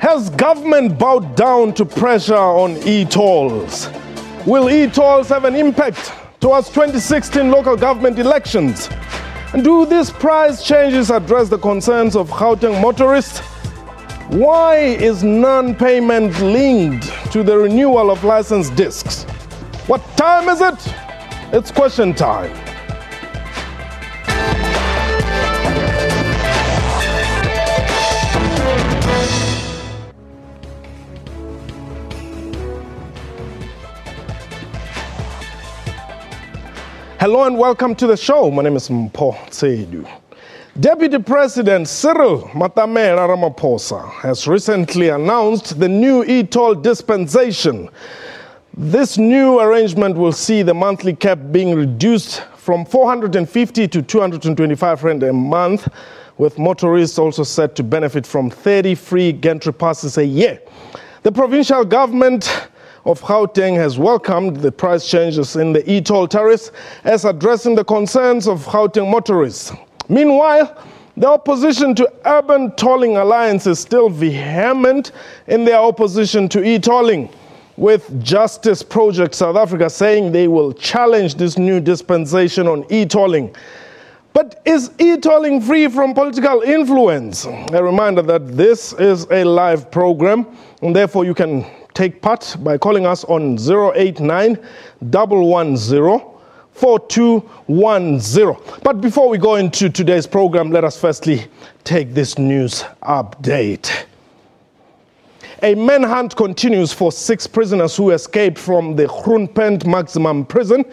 Has government bowed down to pressure on e-tolls? Will e-tolls have an impact towards 2016 local government elections? And do these price changes address the concerns of Gauteng motorists? Why is non-payment linked to the renewal of license discs? What time is it? It's question time. Hello and welcome to the show. My name is President. Deputy President Cyril Ramaphosa has recently announced the new e-toll dispensation. This new arrangement will see the monthly cap being reduced from 450 to 225 rand a month, with motorists also set to benefit from 30 free gantry passes a year. The provincial government of Gauteng has welcomed the price changes in the e-toll tariffs as addressing the concerns of Gauteng motorists. Meanwhile, the opposition to Urban Tolling Alliance is still vehement in their opposition to e-tolling, with Justice Project South Africa saying they will challenge this new dispensation on e-tolling. But is e-tolling free from political influence? A reminder that this is a live program, and therefore you can take part by calling us on 089 110 4210. But before we go into today's program, let us firstly take this news update. A manhunt continues for 6 prisoners who escaped from the Groenpunt maximum prison,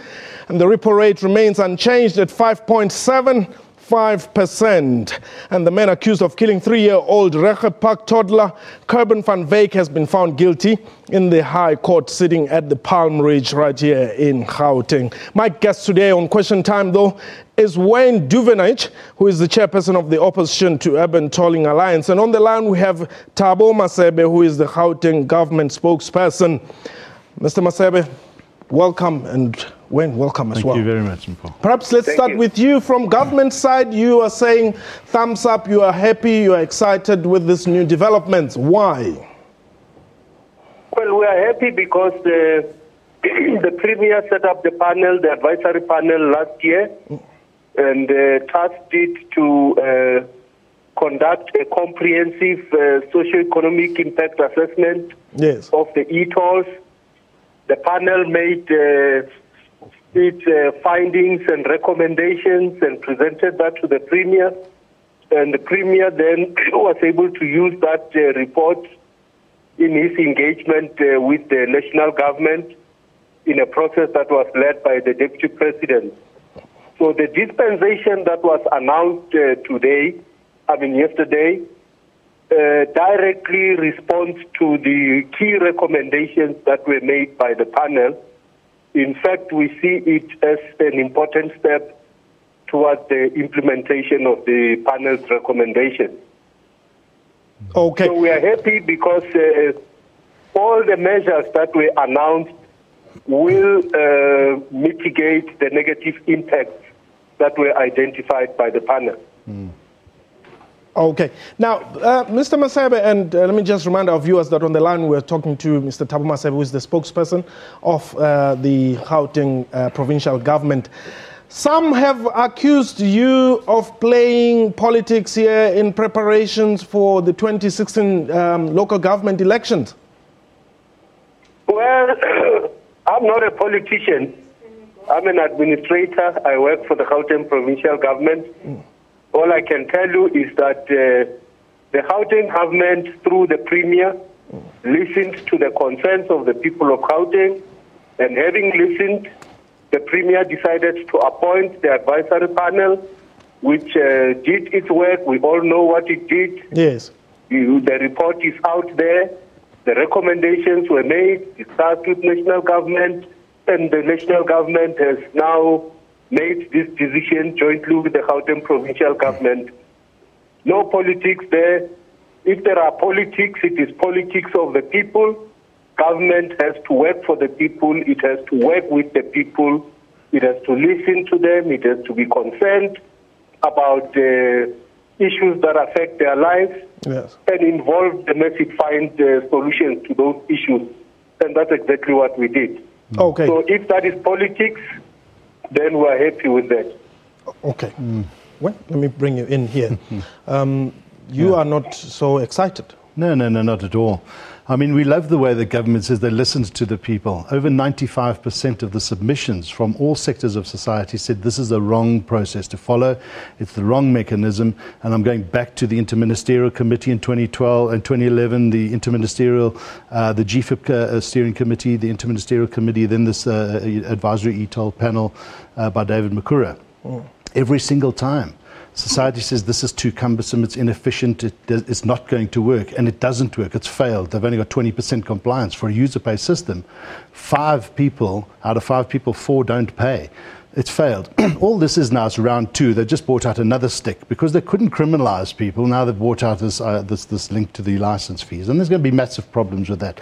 and the repo rate remains unchanged at 5.75%. And the man accused of killing 3-year-old Regge Park toddler Kerben van Wyk has been found guilty in the High Court sitting at the Palm Ridge right here in Gauteng. My guest today on Question Time, though, is Wayne Duvenage, who is the chairperson of the opposition to Urban Tolling Alliance. And on the line we have Thabo Masebe, who is the Gauteng government spokesperson. Mr. Masebe, welcome, and Wayne, welcome as well. Thank you very much, Mpho. Perhaps let's start with you. From government side, you are saying thumbs up, you are happy, you are excited with this new developments. Why? Well, we are happy because the Premier set up the panel, the advisory panel last year, and tasked it to conduct a comprehensive socio-economic impact assessment of the e-tolls. The panel made its findings and recommendations and presented that to the Premier, and the Premier then was able to use that report in his engagement with the national government in a process that was led by the Deputy President. So the dispensation that was announced yesterday, directly responds to the key recommendations that were made by the panel. In fact, we see it as an important step towards the implementation of the panel's recommendations. Okay. So we are happy because all the measures that were announced will mitigate the negative impacts that were identified by the panel. Okay. Now, Mr. Masebe, and let me just remind our viewers that on the line we're talking to Mr. Thabo Masebe, who is the spokesperson of the Gauteng provincial government. Some have accused you of playing politics here in preparations for the 2016 local government elections. Well, I'm not a politician. I'm an administrator. I work for the Gauteng provincial government. All I can tell you is that the Gauteng government, through the Premier, listened to the concerns of the people of Gauteng, and having listened, the Premier decided to appoint the advisory panel, which did its work. We all know what it did. Yes. The report is out there. The recommendations were made, discussed with national government, and the national government has now made this decision jointly with the Gauteng provincial government. No politics there. If there are politics, it is politics of the people. Government has to work for the people. It has to work with the people. It has to listen to them. It has to be concerned about issues that affect their lives, and involve domestic find solutions to those issues. And that's exactly what we did. Okay. So if that is politics, then we're happy with that. Okay. Well, let me bring you in here. You are not so excited. No, not at all. I mean, we love the way the government says they listened to the people. Over 95% of the submissions from all sectors of society said this is the wrong process to follow. It's the wrong mechanism. And I'm going back to the Interministerial Committee in 2012 and 2011, the Interministerial, the GFIP Steering Committee, the Interministerial Committee, then this advisory ETOL panel by David Makura. Every single time. Society says this is too cumbersome, it's inefficient, it's not going to work, and it doesn't work, it's failed. They've only got 20% compliance for a user-pay system. 5 people, out of 5 people, 4 don't pay. It's failed. All this is now is round 2. They just brought out another stick because they couldn't criminalize people. Now they've brought out this link to the license fees, and there's going to be massive problems with that.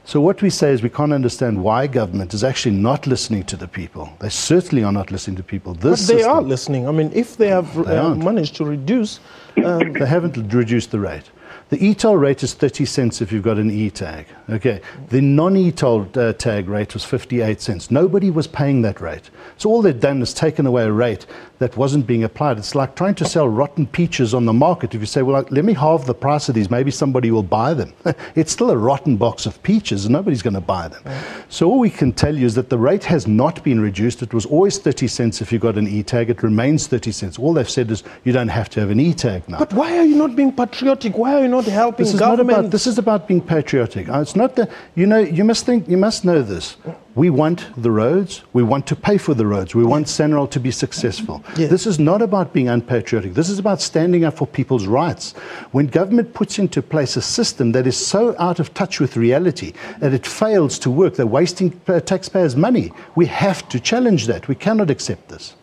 So what we say is we can't understand why government is actually not listening to the people. They certainly are not listening to people. But they are listening. I mean, if they have managed to reduce... They haven't reduced the rate. The ETOL rate is 30 cents if you've got an E-tag. Okay. The non-ETOL tag rate was 58 cents. Nobody was paying that rate. So all they've done is taken away a rate that wasn't being applied. It's like trying to sell rotten peaches on the market. If you say, well, let me halve the price of these, maybe somebody will buy them. It's still a rotten box of peaches and nobody's going to buy them. So all we can tell you is that the rate has not been reduced. It was always 30 cents if you got an E-tag. It remains 30 cents. All they've said is you don't have to have an E-tag now. But why are you not being patriotic? Why are you not helping government? This is about being patriotic. It's not that, you must know this. We want the roads. We want to pay for the roads. We want SANRAL to be successful. Yes. This is not about being unpatriotic. This is about standing up for people's rights. When government puts into place a system that is so out of touch with reality that it fails to work, they're wasting taxpayers' money. We have to challenge that. We cannot accept this.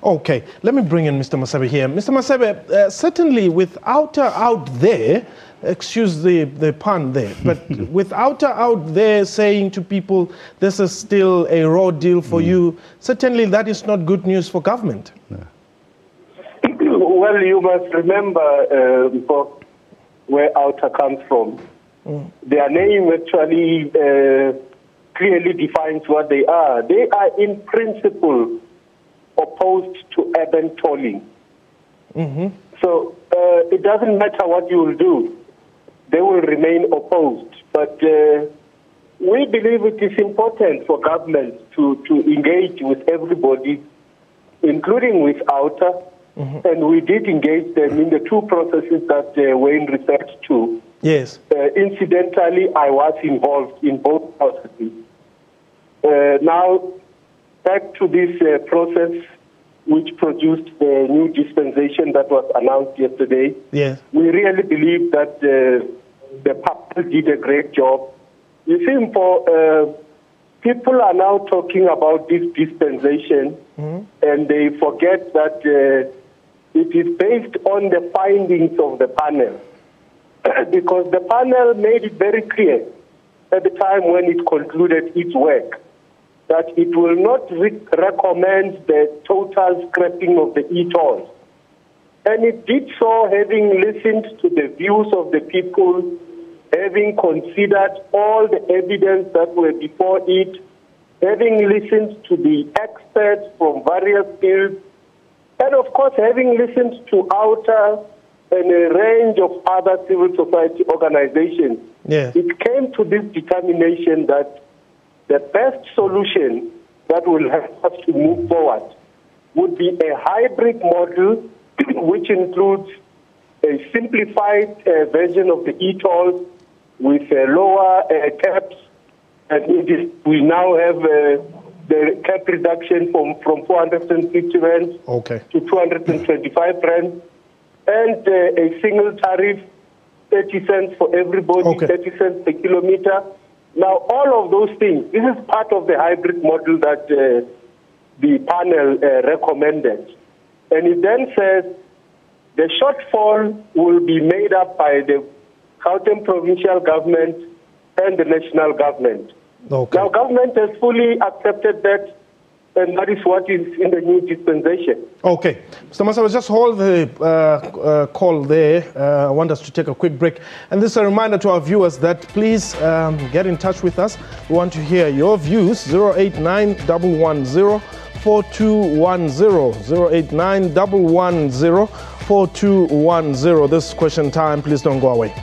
Okay, let me bring in Mr. Masebe here. Mr. Masebe, certainly with outer out there, excuse the pun there, but with outer out there saying to people, this is still a raw deal for you, certainly that is not good news for government. No. Well, you must remember where outer comes from. Their name actually clearly defines what they are. They are in principle opposed to urban tolling. So it doesn't matter what you will do. They will remain opposed. But we believe it is important for government to engage with everybody, including with outer, and we did engage them in the 2 processes that Wayne referred to. Yes. Incidentally, I was involved in both processes. Now, back to this process which produced the new dispensation that was announced yesterday. Yes. We really believe that the panel did a great job. You see, people are now talking about this dispensation, and they forget that it is based on the findings of the panel. Because the panel made it very clear at the time when it concluded its work that it will not recommend the total scrapping of the e-tolls. And it did so having listened to the views of the people, having considered all the evidence that were before it, having listened to the experts from various fields, and of course having listened to outer and a range of other civil society organizations. Yes. It came to this determination that the best solution that will help us to move forward would be a hybrid model which includes a simplified version of the e-tolls with lower caps. And we now have the cap reduction from 450 rands to 225 rands, and a single tariff, 30 cents for everybody, 30 cents per kilometer. Now, all of those things, this is part of the hybrid model that the panel recommended. And it then says the shortfall will be made up by the Gauteng provincial government and the national government. Now, government has fully accepted that, and that is what is in the new dispensation. Okay. Mr. Masabe, just hold the call there. I want us to take a quick break. And this is a reminder to our viewers that please get in touch with us. We want to hear your views. 089-110-4210. 089-110-4210. This is question time. Please don't go away.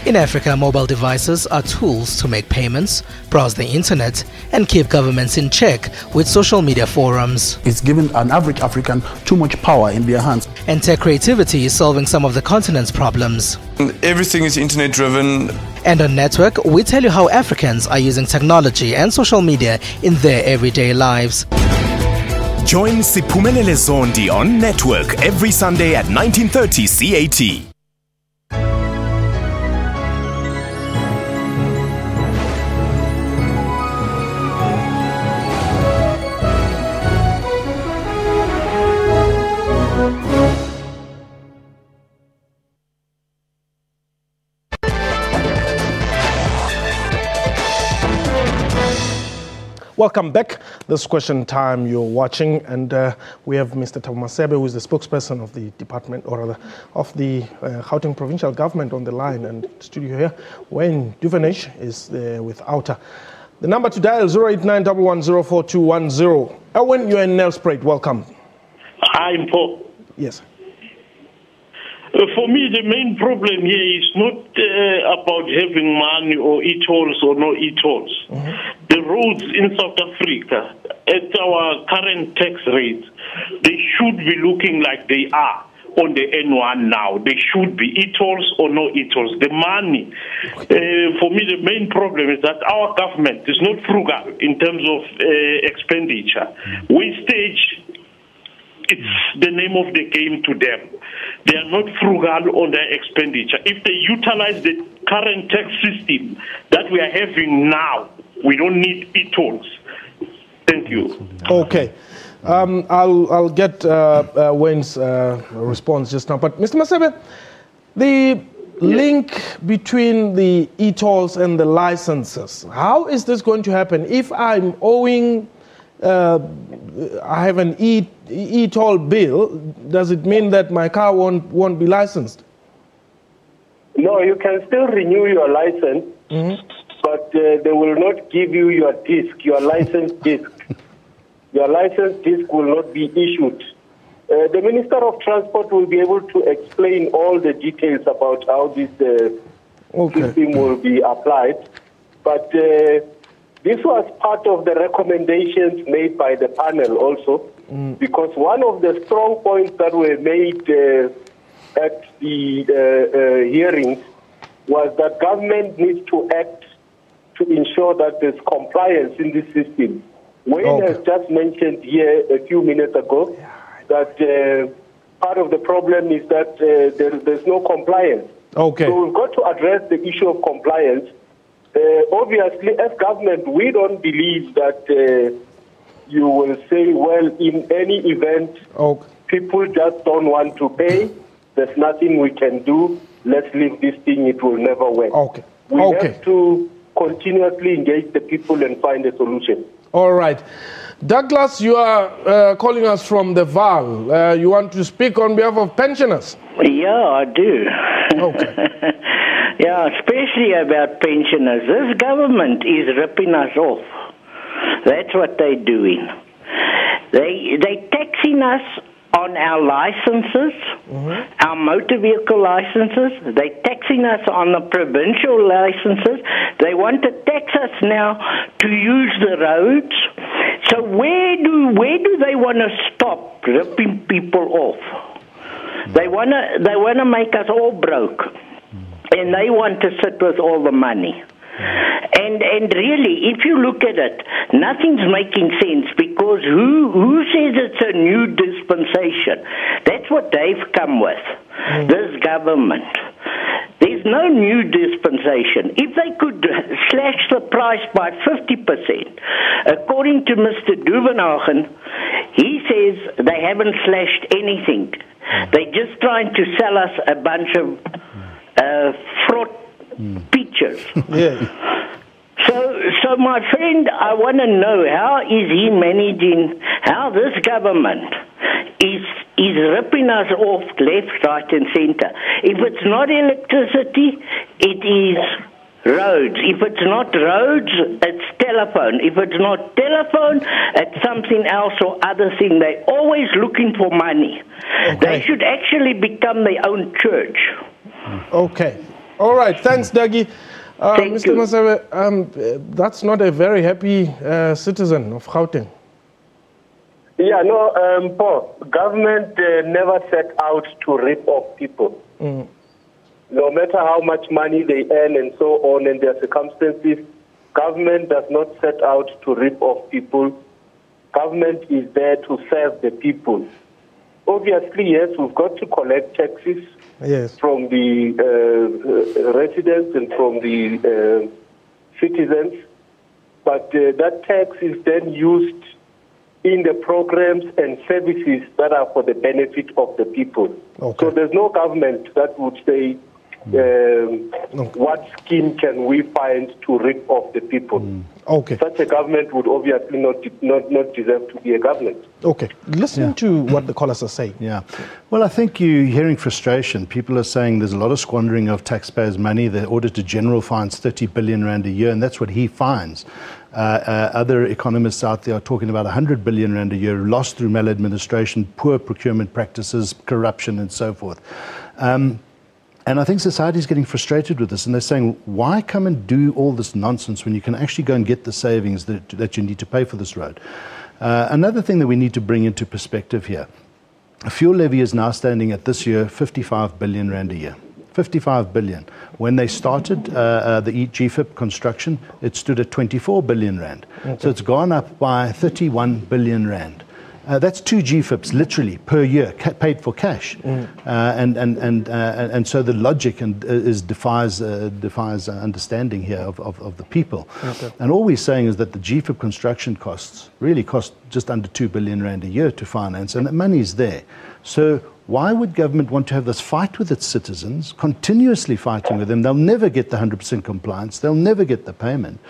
In Africa, mobile devices are tools to make payments, browse the internet, and keep governments in check with social media forums. It's given an average African too much power in their hands. And tech creativity is solving some of the continent's problems. Everything is internet driven. And on Network, we tell you how Africans are using technology and social media in their everyday lives. Join Siphumelele Zondi on Network every Sunday at 19:30 CAT. Welcome back. This is question time you're watching, and we have Mr. Thabo Masebe, who is the spokesperson of the department, or rather, of the Gauteng provincial government on the line, and studio here. Wayne Duvenesh is there with Outer. The number to dial is 089-110-4210. Owen, you're in Nelspruit. Welcome. Hi, Paul. Yes. For me, the main problem here is not about having money or e-tolls or no e-tolls. The roads in South Africa, at our current tax rates, they should be looking like they are on the N1 now. They should be e-tolls or no e-tolls. The money, for me, the main problem is that our government is not frugal in terms of expenditure. Wastage, it's the name of the game to them. They are not frugal on their expenditure. If they utilize the current tax system that we are having now, we don't need e-tolls. Thank you. Okay. I'll get Wayne's response just now. But Mr. Masebe, the link between the e-tolls and the licenses, how is this going to happen? If I'm owing, I have an e-toll bill, does it mean that my car won't be licensed? No, you can still renew your license, but they will not give you your disc, your license disc. Your license disc will not be issued. The Minister of Transport will be able to explain all the details about how this system will be applied. But this was part of the recommendations made by the panel also, because one of the strong points that were made at the hearings was that government needs to act to ensure that there's compliance in this system. Wayne has just mentioned here a few minutes ago that part of the problem is that there's no compliance. Okay. So we've got to address the issue of compliance. Obviously, as government, we don't believe that you will say, well, in any event, people just don't want to pay. There's nothing we can do. Let's leave this thing. It will never work. We have to continuously engage the people and find a solution. All right. Douglas, you are calling us from the VAL. You want to speak on behalf of pensioners? Yeah, I do. Okay. Yeah, especially about pensioners. This government is ripping us off. That's what they're doing. They're taxing us on our licenses, our motor vehicle licenses. They're taxing us on the provincial licenses. They want to tax us now to use the roads. So where do they want to stop ripping people off? They want to make us all broke, and they want to sit with all the money. And really, if you look at it, nothing's making sense because because who says it's a new dispensation? That's what they've come with, this government. There's no new dispensation. If they could slash the price by 50%, according to Mr. Duvenhagen, he says they haven't slashed anything. They're just trying to sell us a bunch of fraud pictures. So my friend, I want to know, how is he managing, how this government is ripping us off left, right and center. If it's not electricity, it is roads. If it's not roads, it's telephone. If it's not telephone, it's something else or other thing. They're always looking for money. They should actually become their own church. Okay. All right. Thanks, Dougie. Mr. Masebe, that's not a very happy citizen of Gauteng. Yeah, no, Paul, government never set out to rip off people. No matter how much money they earn and so on and their circumstances, government does not set out to rip off people. Government is there to serve the people. Obviously, yes, we've got to collect taxes from the residents and from the citizens, but that tax is then used in the programs and services that are for the benefit of the people. So there's no government that would say, what scheme can we find to rip off the people? Such a government would obviously not deserve to be a government. Listen to what the callers are saying. Well, I think you're hearing frustration. People are saying there's a lot of squandering of taxpayers' money. The Auditor General finds 30 billion rand a year, and that's what he finds. Other economists out there are talking about 100 billion rand a year lost through maladministration, poor procurement practices, corruption, and so forth. And I think society is getting frustrated with this, and they're saying, why come and do all this nonsense when you can actually go and get the savings that you need to pay for this road? Another thing that we need to bring into perspective here, a fuel levy is now standing at this year 55 billion rand a year. 55 billion. When they started the GFIP construction, it stood at 24 billion rand. So it's gone up by 31 billion rand. That's 2 GFIPs literally per year, paid for cash, and so the logic defies understanding here of the people. And all we're saying is that the GFIP construction costs really cost just under 2 billion rand a year to finance, and the money's there. So why would government want to have this fight with its citizens, continuously fighting with them? They'll never get the 100% compliance. They'll never get the payment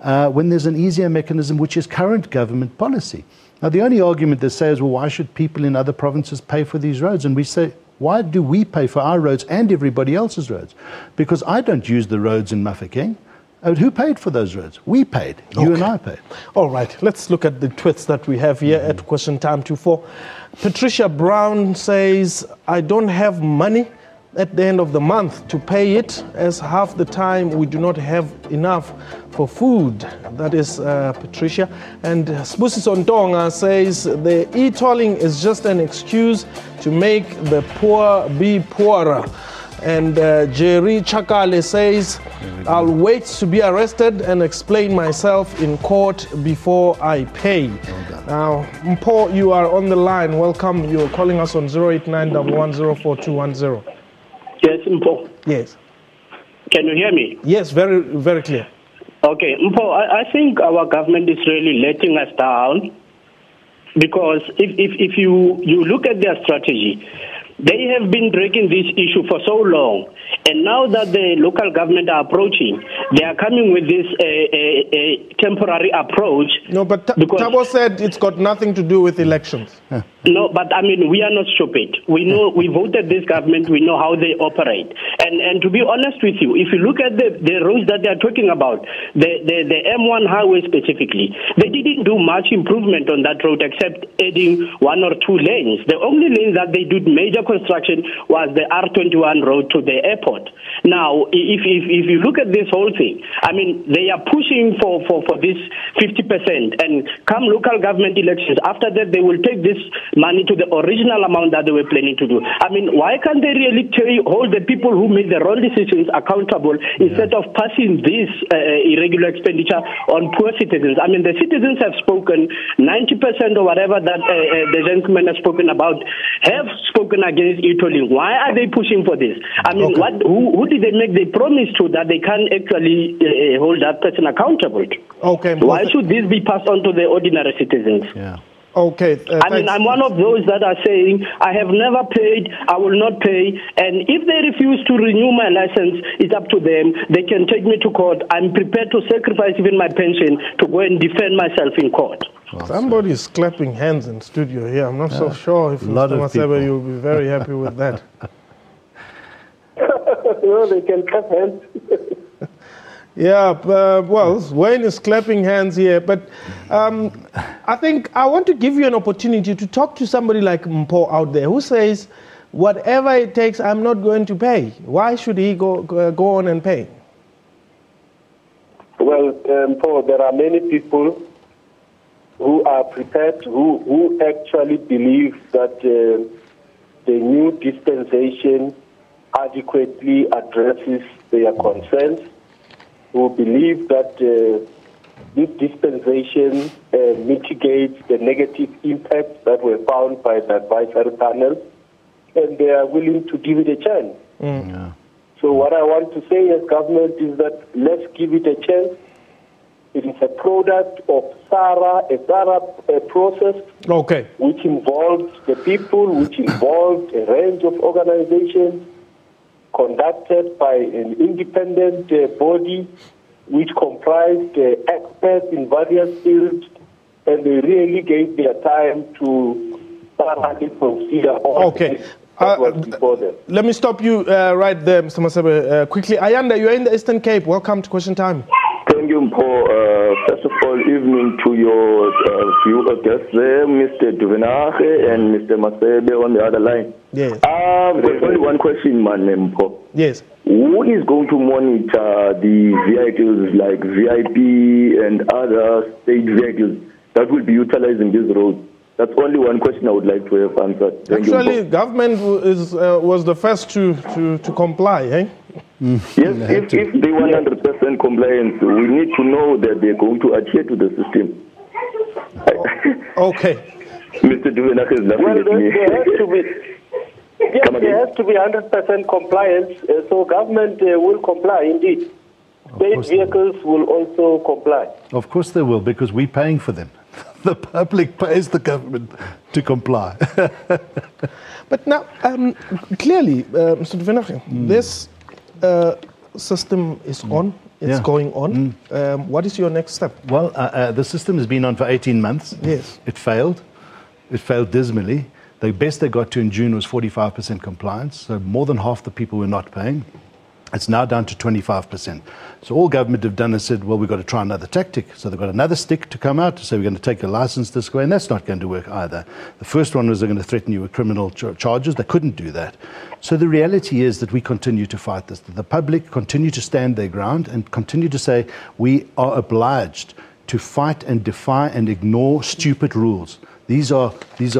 when there's an easier mechanism, which is current government policy. Now, the only argument they say is, well, why should people in other provinces pay for these roads? And we say, why do we pay for our roads and everybody else's roads? Because I don't use the roads in Mafeking. Who paid for those roads? We paid. You and I paid. All right. Let's look at the tweets that we have here at Question Time 24. Patricia Brown says, I don't have money at the end of the month to pay it, as half the time we do not have enough for food. That is Patricia. And Spusi Sontonga says the e-tolling is just an excuse to make the poor be poorer. And Jerry Chakale says, I'll wait to be arrested and explain myself in court before I pay. Now, Mpo, you are on the line. Welcome. You're calling us on 089-110-4210. Yes, Mpo. Yes. Can you hear me? Yes, very, very clear. Okay, Mpo, I think our government is really letting us down, because if you look at their strategy, they have been dragging this issue for so long, and now that the local government are approaching, they are coming with this temporary approach. No, but Thabo said it's got nothing to do with elections. No, but I mean, we are not stupid. We know, we voted this government, we know how they operate. And to be honest with you, if you look at the roads that they are talking about, the M1 highway specifically, they didn't do much improvement on that road except adding 1 or 2 lanes. The only lane that they did major construction was the R21 road to the airport. court. Now, if you look at this whole thing, I mean, they are pushing for this 50%, and come local government elections, after that they will take this money to the original amount that they were planning to do. I mean, why can't they really hold the people who make the wrong decisions accountable instead of passing this irregular expenditure on poor citizens? I mean, the citizens have spoken, 90% or whatever that the gentleman has spoken about have spoken against e-tolling. Why are they pushing for this? I mean, who did they make the promise to that they can't actually hold that person accountable? Okay. Why should this be passed on to the ordinary citizens? Yeah. Okay. I mean, I'm one of those that are saying, I have never paid, I will not pay, and if they refuse to renew my license, it's up to them. They can take me to court. I'm prepared to sacrifice even my pension to go and defend myself in court. Somebody is clapping hands in studio here. I'm not so sure if Mr. Masebe, you'll be very happy with that. Well, they can clap hands. Yeah, well, Wayne is clapping hands here, but I think I want to give you an opportunity to talk to somebody like Mpho out there who says, whatever it takes, I'm not going to pay. Why should he go on and pay? Well, Mpho, there are many people who are prepared, who actually believe that the new dispensation adequately addresses their concerns, who believe that this dispensation mitigates the negative impacts that were found by the advisory panel, and they are willing to give it a chance. Yeah. So what I want to say as government is that let's give it a chance. It is a product of a SARA process, which involved the people, which involved a range of organizations, conducted by an independent body which comprised experts in various fields, and they really gave their time to thoroughly consider all that was before them. Let me stop you right there, Mr. Masebe, quickly. Ayanda, you're in the Eastern Cape. Welcome to Question Time. Thank you, Mpho. First of all, evening to your viewer guests there, Mr. Duvenache and Mr. Masebe on the other line. Yes. There's only one question, man, Mpho. Yes. Who is going to monitor the vehicles like VIP and other state vehicles that will be utilizing this road? That's only one question I would like to have answered. Thank Actually, government was the first to comply, eh? Yes, if they 100% compliance, we need to know that they're going to adhere to the system. Okay. Mr. Duvenache is laughing at me. There has to be 100% compliance, so government will comply indeed. State vehicles will also comply. Of course they will, because we're paying for them. The public pays the government to comply. But now, clearly, Mr. Duvenache, this system is on. It's going on. What is your next step? Well, the system has been on for 18 months. Yes. It failed. It failed dismally. The best they got to in June was 45% compliance. So more than half the people were not paying. It's now down to 25%. So all government have done is said, well, we've got to try another tactic. So they've got another stick to come out to say we're going to take your license this way, and that's not going to work either. The first one was they're going to threaten you with criminal charges. They couldn't do that. So the reality is that we continue to fight this. That the public continue to stand their ground and continue to say we are obliged to fight and defy and ignore stupid rules. These are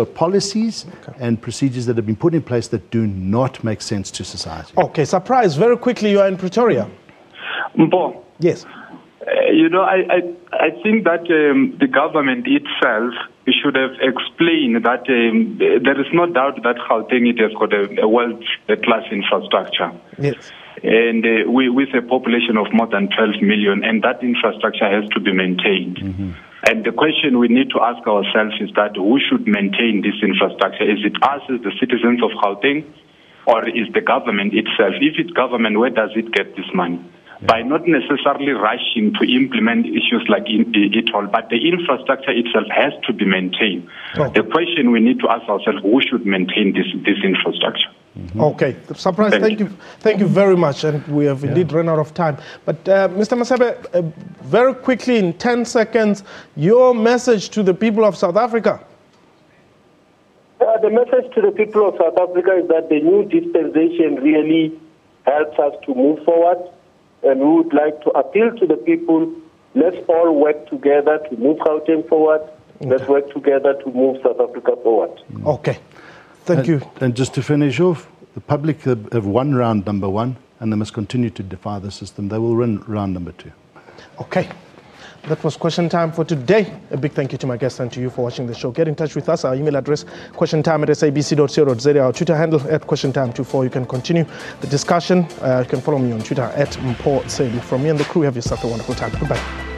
policies and procedures that have been put in place that do not make sense to society. Okay, surprise. Very quickly, you are in Pretoria. Mpho. Yes. I think that the government itself should have explained that there is no doubt that Gauteng it has got a world-class infrastructure. Yes. And with a population of more than 12 million, and that infrastructure has to be maintained. Mm-hmm. And the question we need to ask ourselves is that who should maintain this infrastructure? Is it us as the citizens of Gauteng, or is the government itself? If it's government, where does it get this money? Yeah. By not necessarily rushing to implement issues like e-toll, but the infrastructure itself has to be maintained. Okay. The question we need to ask ourselves, who should maintain this infrastructure? Mm-hmm. Okay, surprise. Thank you very much, and we have indeed run out of time. But Mr. Masebe, very quickly in 10 seconds, your message to the people of South Africa. The message to the people of South Africa is that the new dispensation really helps us to move forward. And we would like to appeal to the people, let's all work together to move Gauteng forward. Okay. Let's work together to move South Africa forward. Okay. Thank you. And just to finish off, the public have won round number 1, and they must continue to defy the system. They will win round number 2. Okay. That was question time for today. A big thank you to my guests and to you for watching the show. Get in touch with us. Our email address, questiontime@sabc.co.za. Our Twitter handle, @questiontime24. You can continue the discussion. You can follow me on Twitter, @Mpho Sedu. From me and the crew, have yourself a wonderful time. Goodbye.